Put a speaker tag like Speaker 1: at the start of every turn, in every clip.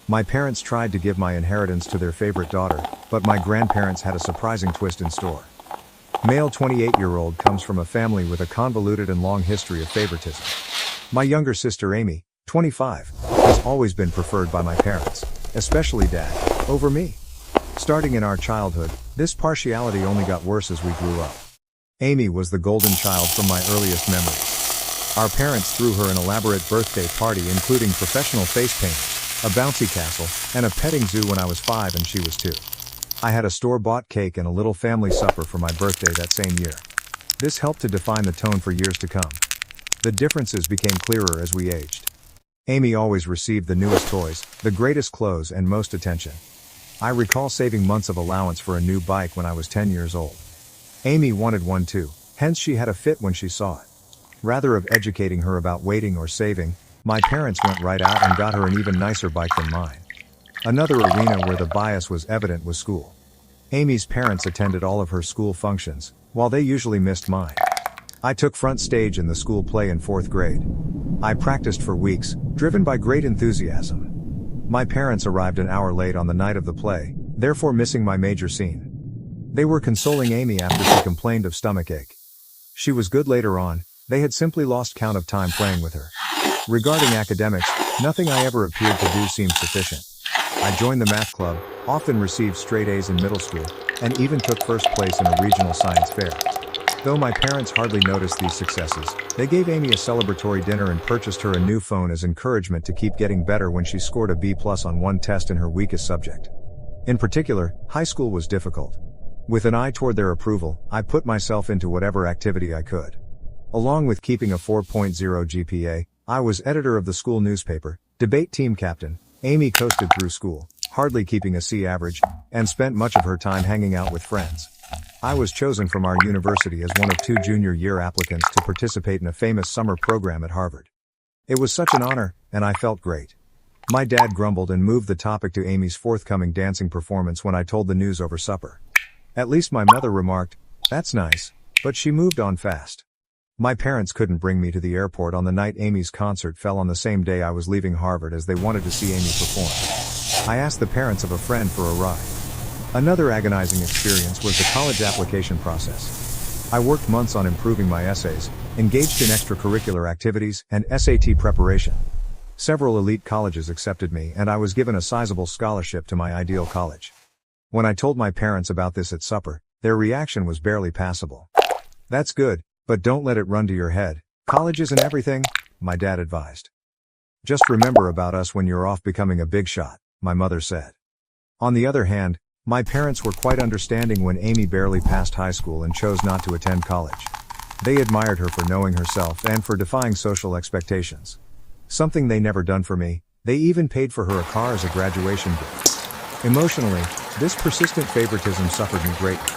Speaker 1: My parents tried to give my inheritance to their favorite daughter, but my grandparents had a surprising twist in store. Male 28-year-old comes from a family with a convoluted and long history of favoritism. My younger sister Amy, 25, has always been preferred by my parents, especially Dad, over me. Starting in our childhood, this partiality only got worse as we grew up. Amy was the golden child from my earliest memories. Our parents threw her an elaborate birthday party including professional face painters, a bouncy castle, and a petting zoo when I was 5 and she was 2. I had a store-bought cake and a little family supper for my birthday that same year. This helped to define the tone for years to come. The differences became clearer as we aged. Amy always received the newest toys, the greatest clothes and most attention. I recall saving months of allowance for a new bike when I was 10 years old. Amy wanted one too, hence she had a fit when she saw it. Rather of educating her about waiting or saving, my parents went right out and got her an even nicer bike than mine. Another arena where the bias was evident was school. Amy's parents attended all of her school functions, while they usually missed mine. I took front stage in the school play in 4th grade. I practiced for weeks, driven by great enthusiasm. My parents arrived an hour late on the night of the play, therefore missing my major scene. They were consoling Amy after she complained of stomachache. She was good later on, they had simply lost count of time playing with her. Regarding academics, nothing I ever appeared to do seemed sufficient. I joined the math club, often received straight A's in middle school, and even took first place in a regional science fair. Though my parents hardly noticed these successes, they gave Amy a celebratory dinner and purchased her a new phone as encouragement to keep getting better when she scored a B+ on one test in her weakest subject. In particular, high school was difficult. With an eye toward their approval, I put myself into whatever activity I could. Along with keeping a 4.0 GPA, I was editor of the school newspaper, debate team captain. Amy coasted through school, hardly keeping a C average, and spent much of her time hanging out with friends. I was chosen from our university as one of 2 junior year applicants to participate in a famous summer program at Harvard. It was such an honor, and I felt great. My dad grumbled and moved the topic to Amy's forthcoming dancing performance when I told the news over supper. At least my mother remarked, "That's nice," but she moved on fast. My parents couldn't bring me to the airport on the night Amy's concert fell on the same day I was leaving Harvard as they wanted to see Amy perform. I asked the parents of a friend for a ride. Another agonizing experience was the college application process. I worked months on improving my essays, engaged in extracurricular activities, and SAT preparation. Several elite colleges accepted me and I was given a sizable scholarship to my ideal college. When I told my parents about this at supper, their reaction was barely passable. "That's good, but don't let it run to your head. College isn't everything," my dad advised. "Just remember about us when you're off becoming a big shot," my mother said. On the other hand, my parents were quite understanding when Amy barely passed high school and chose not to attend college. They admired her for knowing herself and for defying social expectations. Something they never done for me, they even paid for her a car as a graduation gift. Emotionally, this persistent favoritism suffered me greatly.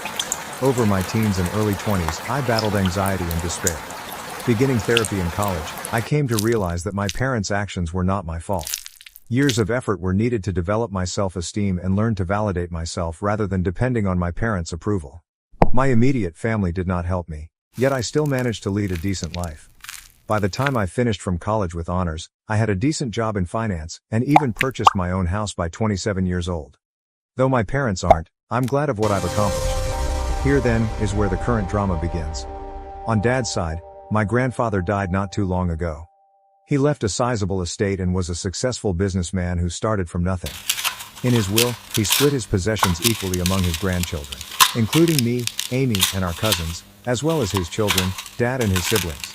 Speaker 1: Over my teens and early 20s, I battled anxiety and despair. Beginning therapy in college, I came to realize that my parents' actions were not my fault. Years of effort were needed to develop my self-esteem and learn to validate myself rather than depending on my parents' approval. My immediate family did not help me, yet I still managed to lead a decent life. By the time I finished from college with honors, I had a decent job in finance, and even purchased my own house by 27 years old. Though my parents aren't, I'm glad of what I've accomplished. Here then, is where the current drama begins. On Dad's side, my grandfather died not too long ago. He left a sizable estate and was a successful businessman who started from nothing. In his will, he split his possessions equally among his grandchildren, including me, Amy, and our cousins, as well as his children, Dad and his siblings.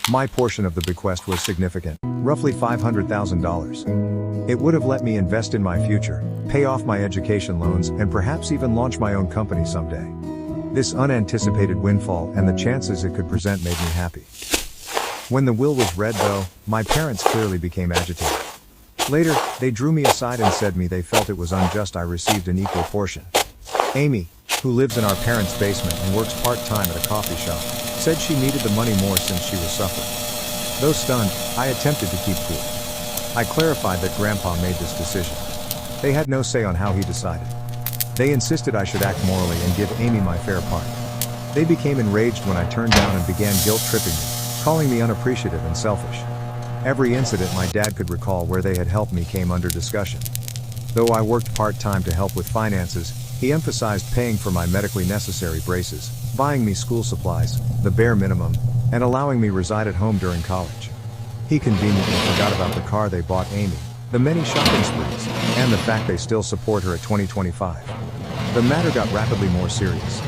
Speaker 1: My portion of the bequest was significant, roughly $500,000. It would have let me invest in my future, pay off my education loans, and perhaps even launch my own company someday. This unanticipated windfall and the chances it could present made me happy. When the will was read though, my parents clearly became agitated. Later, they drew me aside and said they felt it was unjust I received an equal portion. Amy, who lives in our parents' basement and works part-time at a coffee shop, said she needed the money more since she was suffering. Though stunned, I attempted to keep cool. I clarified that Grandpa made this decision. They had no say on how he decided. They insisted I should act morally and give Amy my fair part. They became enraged when I turned down and began guilt-tripping me, calling me unappreciative and selfish. Every incident my dad could recall where they had helped me came under discussion. Though I worked part-time to help with finances, he emphasized paying for my medically necessary braces, buying me school supplies, the bare minimum, and allowing me reside at home during college. He conveniently forgot about the car they bought Amy, the many shopping sprees, and the fact they still support her at 2025. The matter got rapidly more serious.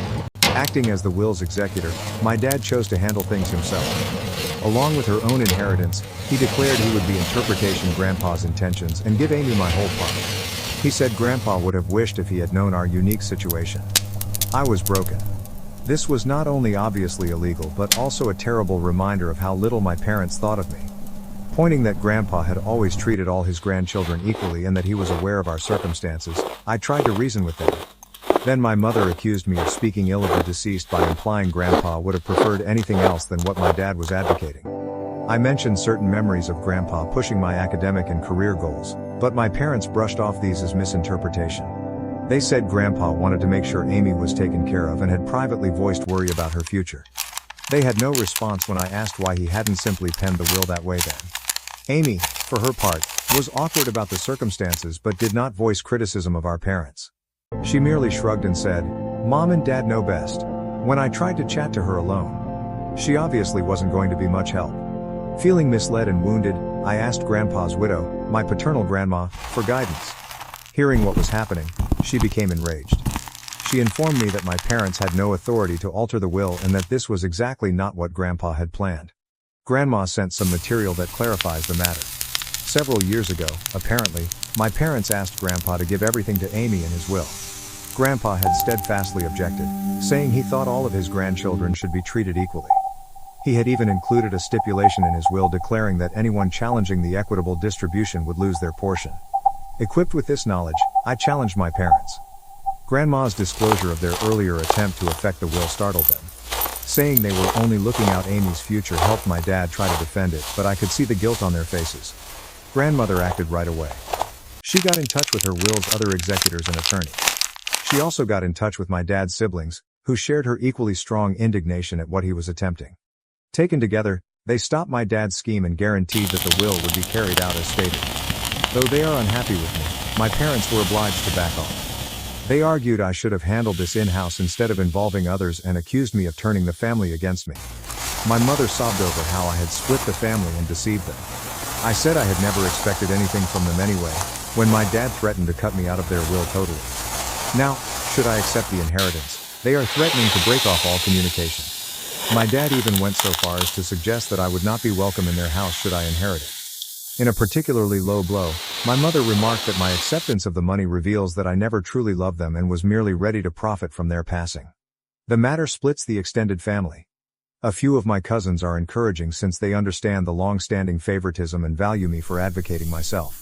Speaker 1: Acting as the will's executor, my dad chose to handle things himself. Along with her own inheritance, he declared he would be interpretation Grandpa's intentions and give Amy my whole part. He said Grandpa would have wished if he had known our unique situation. I was broken. This was not only obviously illegal but also a terrible reminder of how little my parents thought of me. Pointing that Grandpa had always treated all his grandchildren equally and that he was aware of our circumstances, I tried to reason with them. Then my mother accused me of speaking ill of the deceased by implying Grandpa would have preferred anything else than what my dad was advocating. I mentioned certain memories of Grandpa pushing my academic and career goals, but my parents brushed off these as misinterpretation. They said Grandpa wanted to make sure Amy was taken care of and had privately voiced worry about her future. They had no response when I asked why he hadn't simply penned the will that way then. Amy, for her part, was awkward about the circumstances but did not voice criticism of our parents. She merely shrugged and said, "Mom and Dad know best." When I tried to chat to her alone, she obviously wasn't going to be much help. Feeling misled and wounded, I asked Grandpa's widow, my paternal grandma, for guidance. Hearing what was happening, she became enraged. She informed me that my parents had no authority to alter the will and that this was exactly not what Grandpa had planned. Grandma sent some material that clarifies the matter. Several years ago, apparently, my parents asked Grandpa to give everything to Amy in his will. Grandpa had steadfastly objected, saying he thought all of his grandchildren should be treated equally. He had even included a stipulation in his will declaring that anyone challenging the equitable distribution would lose their portion. Equipped with this knowledge, I challenged my parents. Grandma's disclosure of their earlier attempt to affect the will startled them. Saying they were only looking out Amy's future helped my dad try to defend it, but I could see the guilt on their faces. Grandmother acted right away. She got in touch with her will's other executors and attorney. She also got in touch with my dad's siblings, who shared her equally strong indignation at what he was attempting. Taken together, they stopped my dad's scheme and guaranteed that the will would be carried out as stated. Though they are unhappy with me, my parents were obliged to back off. They argued I should have handled this in-house instead of involving others and accused me of turning the family against me. My mother sobbed over how I had split the family and deceived them. I said I had never expected anything from them anyway, when my dad threatened to cut me out of their will totally. Now, should I accept the inheritance, they are threatening to break off all communication. My dad even went so far as to suggest that I would not be welcome in their house should I inherit it. In a particularly low blow, my mother remarked that my acceptance of the money reveals that I never truly loved them and was merely ready to profit from their passing. The matter splits the extended family. A few of my cousins are encouraging since they understand the long-standing favoritism and value me for advocating myself.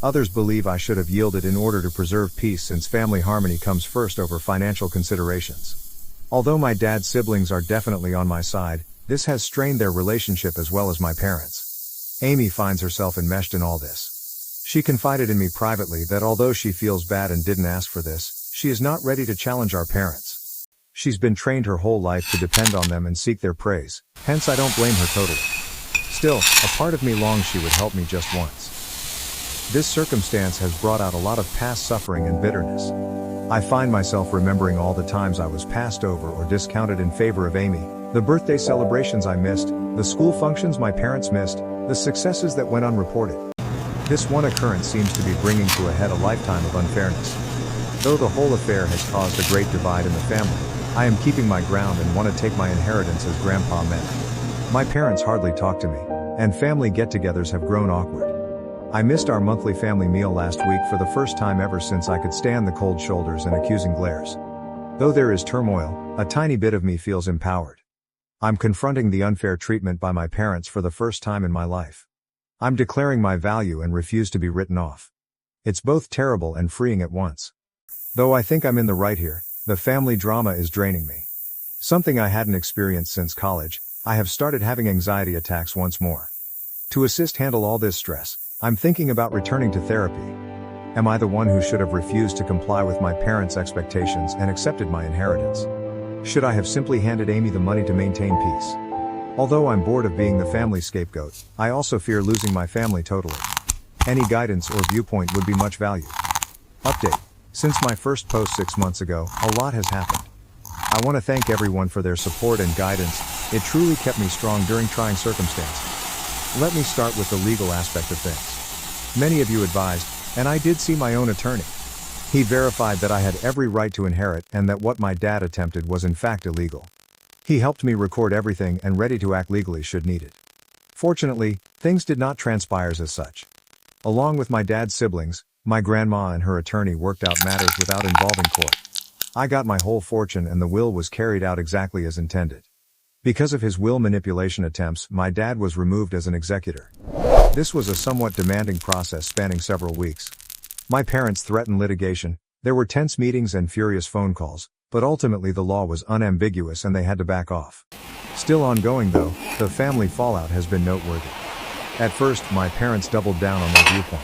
Speaker 1: Others believe I should have yielded in order to preserve peace since family harmony comes first over financial considerations. Although my dad's siblings are definitely on my side, this has strained their relationship as well as my parents. Amy finds herself enmeshed in all this. She confided in me privately that although she feels bad and didn't ask for this, she is not ready to challenge our parents. She's been trained her whole life to depend on them and seek their praise, hence I don't blame her totally. Still, a part of me longs she would help me just once. This circumstance has brought out a lot of past suffering and bitterness. I find myself remembering all the times I was passed over or discounted in favor of Amy, the birthday celebrations I missed, the school functions my parents missed, the successes that went unreported. This one occurrence seems to be bringing to a head a lifetime of unfairness. Though the whole affair has caused a great divide in the family, I am keeping my ground and want to take my inheritance as Grandpa meant. My parents hardly talk to me, and family get-togethers have grown awkward. I missed our monthly family meal last week for the first time ever since I could stand the cold shoulders and accusing glares. Though there is turmoil, a tiny bit of me feels empowered. I'm confronting the unfair treatment by my parents for the first time in my life. I'm declaring my value and refuse to be written off. It's both terrible and freeing at once. Though I think I'm in the right here, the family drama is draining me. Something I hadn't experienced since college, I have started having anxiety attacks once more. To assist handle all this stress, I'm thinking about returning to therapy. Am I the one who should have refused to comply with my parents' expectations and accepted my inheritance? Should I have simply handed Amy the money to maintain peace? Although I'm bored of being the family scapegoat, I also fear losing my family totally. Any guidance or viewpoint would be much valued. Update. Since my first post 6 months ago, a lot has happened. I want to thank everyone for their support and guidance. It truly kept me strong during trying circumstances. Let me start with the legal aspect of things. Many of you advised, and I did see my own attorney. He verified that I had every right to inherit and that what my dad attempted was in fact illegal. He helped me record everything and ready to act legally should needed. Fortunately, things did not transpire as such. Along with my dad's siblings, my grandma and her attorney worked out matters without involving court. I got my whole fortune and the will was carried out exactly as intended. Because of his will manipulation attempts, my dad was removed as an executor. This was a somewhat demanding process spanning several weeks. My parents threatened litigation, there were tense meetings and furious phone calls, but ultimately the law was unambiguous and they had to back off. Still ongoing though, the family fallout has been noteworthy. At first, my parents doubled down on their viewpoint.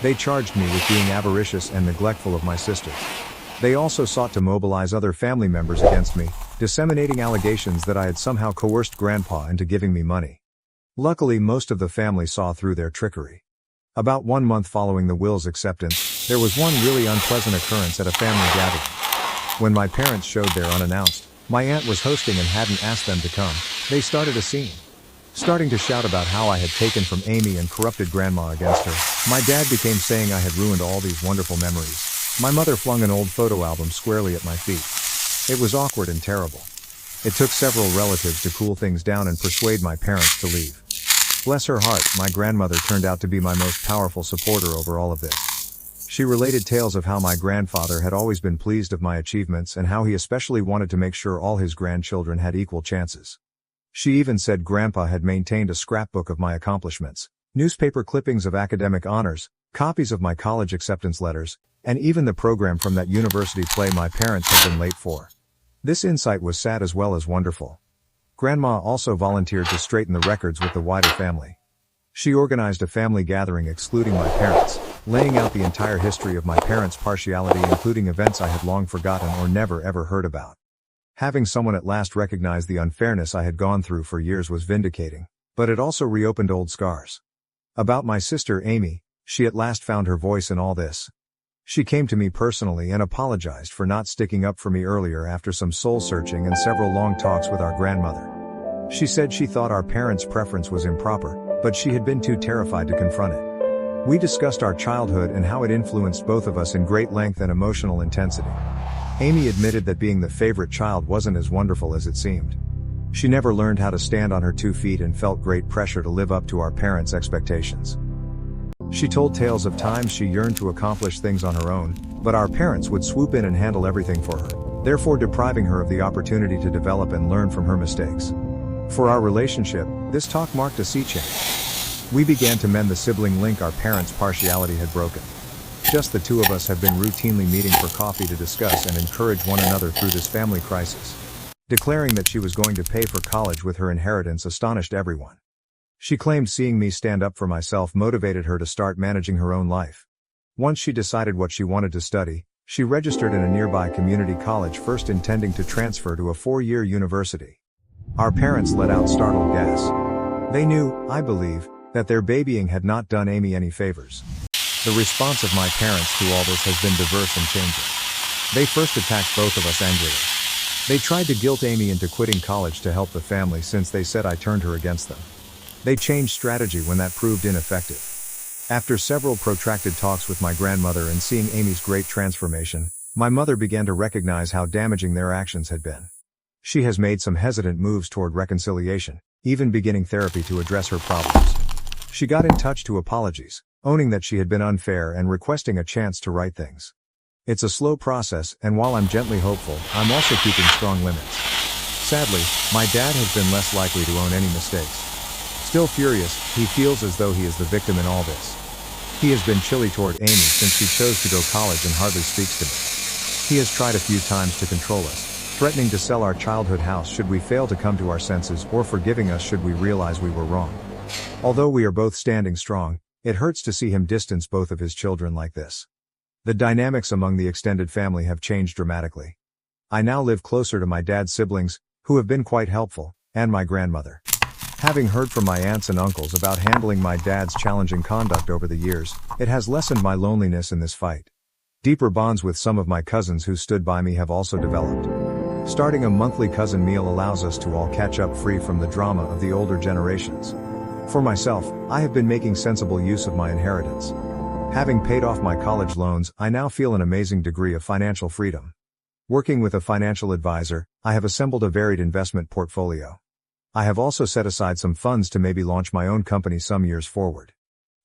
Speaker 1: They charged me with being avaricious and neglectful of my sisters. They also sought to mobilize other family members against me, disseminating allegations that I had somehow coerced Grandpa into giving me money. Luckily, most of the family saw through their trickery. About 1 month following the will's acceptance, there was one really unpleasant occurrence at a family gathering. When my parents showed there unannounced, my aunt was hosting and hadn't asked them to come, they started a scene. Starting to shout about how I had taken from Amy and corrupted Grandma against her, my dad became saying I had ruined all these wonderful memories. My mother flung an old photo album squarely at my feet. It was awkward and terrible. It took several relatives to cool things down and persuade my parents to leave. Bless her heart, my grandmother turned out to be my most powerful supporter over all of this. She related tales of how my grandfather had always been pleased of my achievements and how he especially wanted to make sure all his grandchildren had equal chances. She even said Grandpa had maintained a scrapbook of my accomplishments, newspaper clippings of academic honors, copies of my college acceptance letters, and even the program from that university play my parents had been late for. This insight was sad as well as wonderful. Grandma also volunteered to straighten the records with the wider family. She organized a family gathering excluding my parents, laying out the entire history of my parents' partiality including events I had long forgotten or never ever heard about. Having someone at last recognize the unfairness I had gone through for years was vindicating, but it also reopened old scars. About my sister Amy, she at last found her voice in all this. She came to me personally and apologized for not sticking up for me earlier after some soul-searching and several long talks with our grandmother. She said she thought our parents' preference was improper, but she had been too terrified to confront it. We discussed our childhood and how it influenced both of us in great length and emotional intensity. Amy admitted that being the favorite child wasn't as wonderful as it seemed. She never learned how to stand on her 2 feet and felt great pressure to live up to our parents' expectations. She told tales of times she yearned to accomplish things on her own, but our parents would swoop in and handle everything for her, therefore depriving her of the opportunity to develop and learn from her mistakes. For our relationship, this talk marked a sea change. We began to mend the sibling link our parents' partiality had broken. Just the two of us have been routinely meeting for coffee to discuss and encourage one another through this family crisis. Declaring that she was going to pay for college with her inheritance astonished everyone. She claimed seeing me stand up for myself motivated her to start managing her own life. Once she decided what she wanted to study, she registered in a nearby community college, first intending to transfer to a 4-year university. Our parents let out startled gasps. They knew, I believe, that their babying had not done Amy any favors. The response of my parents to all this has been diverse and changing. They first attacked both of us angrily. They tried to guilt Amy into quitting college to help the family since they said I turned her against them. They changed strategy when that proved ineffective. After several protracted talks with my grandmother and seeing Amy's great transformation, my mother began to recognize how damaging their actions had been. She has made some hesitant moves toward reconciliation, even beginning therapy to address her problems. She got in touch to apologies, owning that she had been unfair and requesting a chance to right things. It's a slow process, and while I'm gently hopeful, I'm also keeping strong limits. Sadly, my dad has been less likely to own any mistakes. Still furious, he feels as though he is the victim in all this. He has been chilly toward Amy since she chose to go college and hardly speaks to me. He has tried a few times to control us, threatening to sell our childhood house should we fail to come to our senses or forgiving us should we realize we were wrong. Although we are both standing strong, it hurts to see him distance both of his children like this. The dynamics among the extended family have changed dramatically. I now live closer to my dad's siblings, who have been quite helpful, and my grandmother. Having heard from my aunts and uncles about handling my dad's challenging conduct over the years, it has lessened my loneliness in this fight. Deeper bonds with some of my cousins who stood by me have also developed. Starting a monthly cousin meal allows us to all catch up free from the drama of the older generations. For myself, I have been making sensible use of my inheritance. Having paid off my college loans, I now feel an amazing degree of financial freedom. Working with a financial advisor, I have assembled a varied investment portfolio. I have also set aside some funds to maybe launch my own company some years forward.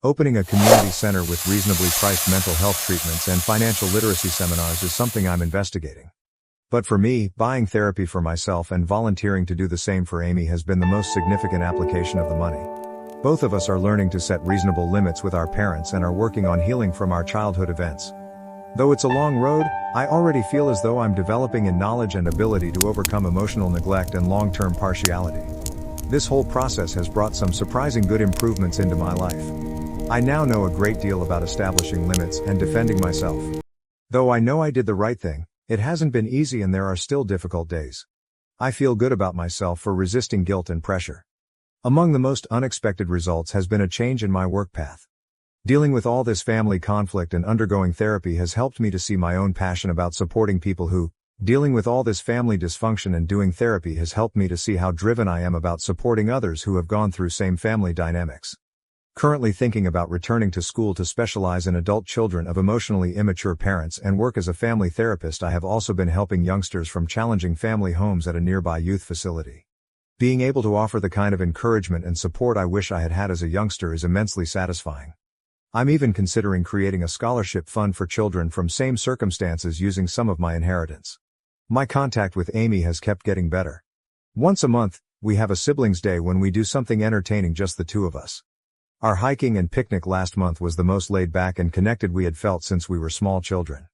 Speaker 1: Opening a community center with reasonably priced mental health treatments and financial literacy seminars is something I'm investigating. But for me, buying therapy for myself and volunteering to do the same for Amy has been the most significant application of the money. Both of us are learning to set reasonable limits with our parents and are working on healing from our childhood events. Though it's a long road, I already feel as though I'm developing in knowledge and ability to overcome emotional neglect and long-term partiality. This whole process has brought some surprising good improvements into my life. I now know a great deal about establishing limits and defending myself. Though I know I did the right thing, it hasn't been easy and there are still difficult days. I feel good about myself for resisting guilt and pressure. Among the most unexpected results has been a change in my work path. Dealing with all this family conflict and undergoing therapy has helped me to see my own passion about supporting people who, dealing with all this family dysfunction and doing therapy has helped me to see how driven I am about supporting others who have gone through same family dynamics. Currently thinking about returning to school to specialize in adult children of emotionally immature parents and work as a family therapist. I have also been helping youngsters from challenging family homes at a nearby youth facility. Being able to offer the kind of encouragement and support I wish I had had as a youngster is immensely satisfying. I'm even considering creating a scholarship fund for children from same circumstances using some of my inheritance. My contact with Amy has kept getting better. Once a month, we have a siblings day when we do something entertaining, just the two of us. Our hiking and picnic last month was the most laid back and connected we had felt since we were small children.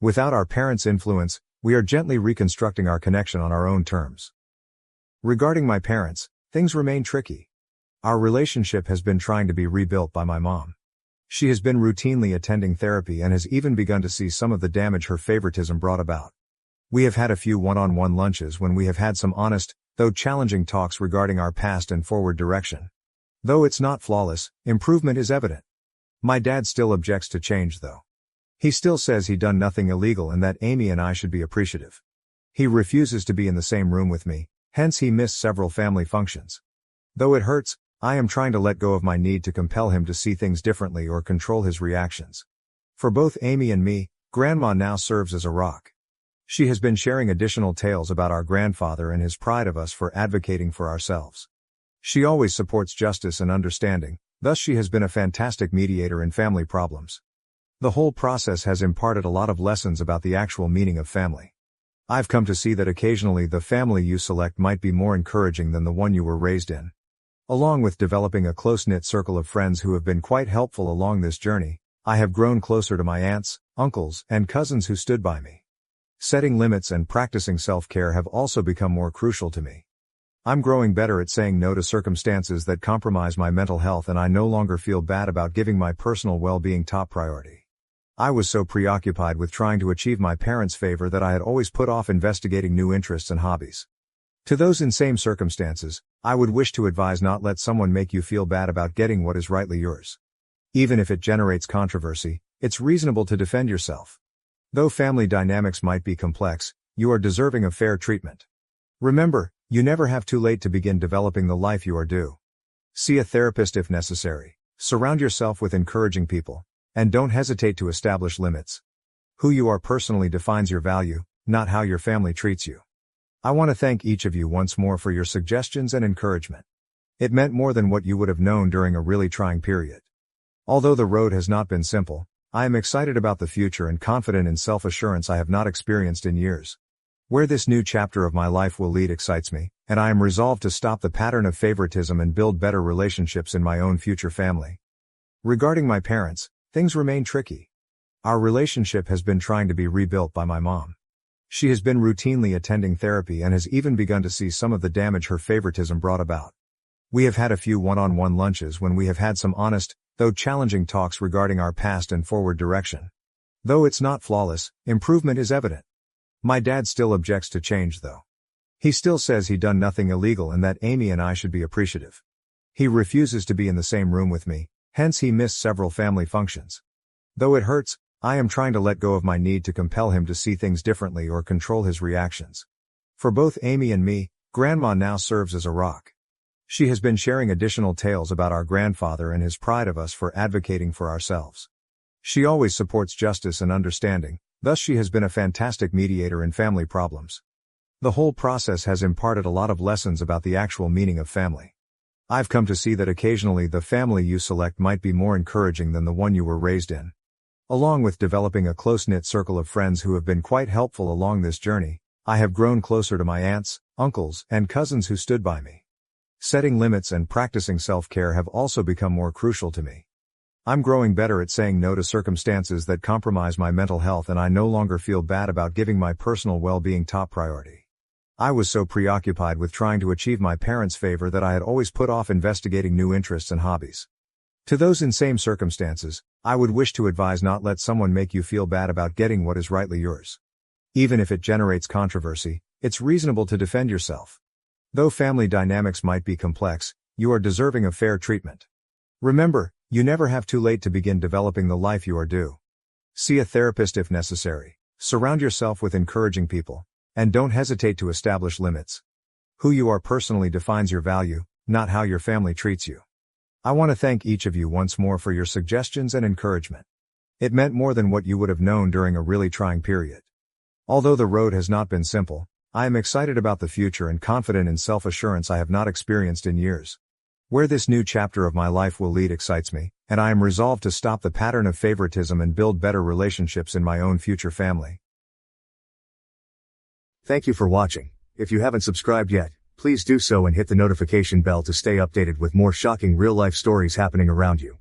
Speaker 1: Without our parents' influence, we are gently reconstructing our connection on our own terms. Regarding my parents, things remain tricky. Our relationship has been trying to be rebuilt by my mom. She has been routinely attending therapy and has even begun to see some of the damage her favoritism brought about. We have had a few one-on-one lunches when we have had some honest, though challenging talks regarding our past and forward direction. Though it's not flawless, improvement is evident. My dad still objects to change though. He still says he done nothing illegal and that Amy and I should be appreciative. He refuses to be in the same room with me, hence he missed several family functions. Though it hurts, I am trying to let go of my need to compel him to see things differently or control his reactions. For both Amy and me, Grandma now serves as a rock. She has been sharing additional tales about our grandfather and his pride of us for advocating for ourselves. She always supports justice and understanding, thus she has been a fantastic mediator in family problems. The whole process has imparted a lot of lessons about the actual meaning of family. I've come to see that occasionally the family you select might be more encouraging than the one you were raised in. Along with developing a close-knit circle of friends who have been quite helpful along this journey, I have grown closer to my aunts, uncles, and cousins who stood by me. Setting limits and practicing self-care have also become more crucial to me. I'm growing better at saying no to circumstances that compromise my mental health, and I no longer feel bad about giving my personal well-being top priority. I was so preoccupied with trying to achieve my parents' favor that I had always put off investigating new interests and hobbies. To those in same circumstances, I would wish to advise: not let someone make you feel bad about getting what is rightly yours. Even if it generates controversy, it's reasonable to defend yourself. Though family dynamics might be complex, you are deserving of fair treatment. Remember, you never have too late to begin developing the life you are due. See a therapist if necessary, surround yourself with encouraging people, and don't hesitate to establish limits. Who you are personally defines your value, not how your family treats you. I want to thank each of you once more for your suggestions and encouragement. It meant more than what you would have known during a really trying period. Although the road has not been simple, I am excited about the future and confident in self-assurance I have not experienced in years. Where this new chapter of my life will lead excites me, and I am resolved to stop the pattern of favoritism and build better relationships in my own future family. Regarding my parents, things remain tricky. Our relationship has been trying to be rebuilt by my mom. She has been routinely attending therapy and has even begun to see some of the damage her favoritism brought about. We have had a few one-on-one lunches when we have had some honest, though challenging talks regarding our past and forward direction. Though it's not flawless, improvement is evident. My dad still objects to change though. He still says he done nothing illegal and that Amy and I should be appreciative. He refuses to be in the same room with me, hence he missed several family functions. Though it hurts, I am trying to let go of my need to compel him to see things differently or control his reactions. For both Amy and me, Grandma now serves as a rock. She has been sharing additional tales about our grandfather and his pride of us for advocating for ourselves. She always supports justice and understanding, thus she has been a fantastic mediator in family problems. The whole process has imparted a lot of lessons about the actual meaning of family. I've come to see that occasionally the family you select might be more encouraging than the one you were raised in. Along with developing a close-knit circle of friends who have been quite helpful along this journey, I have grown closer to my aunts, uncles, and cousins who stood by me. Setting limits and practicing self-care have also become more crucial to me. I'm growing better at saying no to circumstances that compromise my mental health, and I no longer feel bad about giving my personal well-being top priority. I was so preoccupied with trying to achieve my parents' favor that I had always put off investigating new interests and hobbies. To those in same circumstances, I would wish to advise not let someone make you feel bad about getting what is rightly yours. Even if it generates controversy, it's reasonable to defend yourself. Though family dynamics might be complex, you are deserving of fair treatment. Remember, you never have too late to begin developing the life you are due. See a therapist if necessary, surround yourself with encouraging people, and don't hesitate to establish limits. Who you are personally defines your value, not how your family treats you. I want to thank each of you once more for your suggestions and encouragement. It meant more than what you would have known during a really trying period. Although the road has not been simple, I am excited about the future and confident in self-assurance I have not experienced in years. Where this new chapter of my life will lead excites me, and I am resolved to stop the pattern of favoritism and build better relationships in my own future family. Thank you for watching. If you haven't subscribed yet, please do so and hit the notification bell to stay updated with more shocking real-life stories happening around you.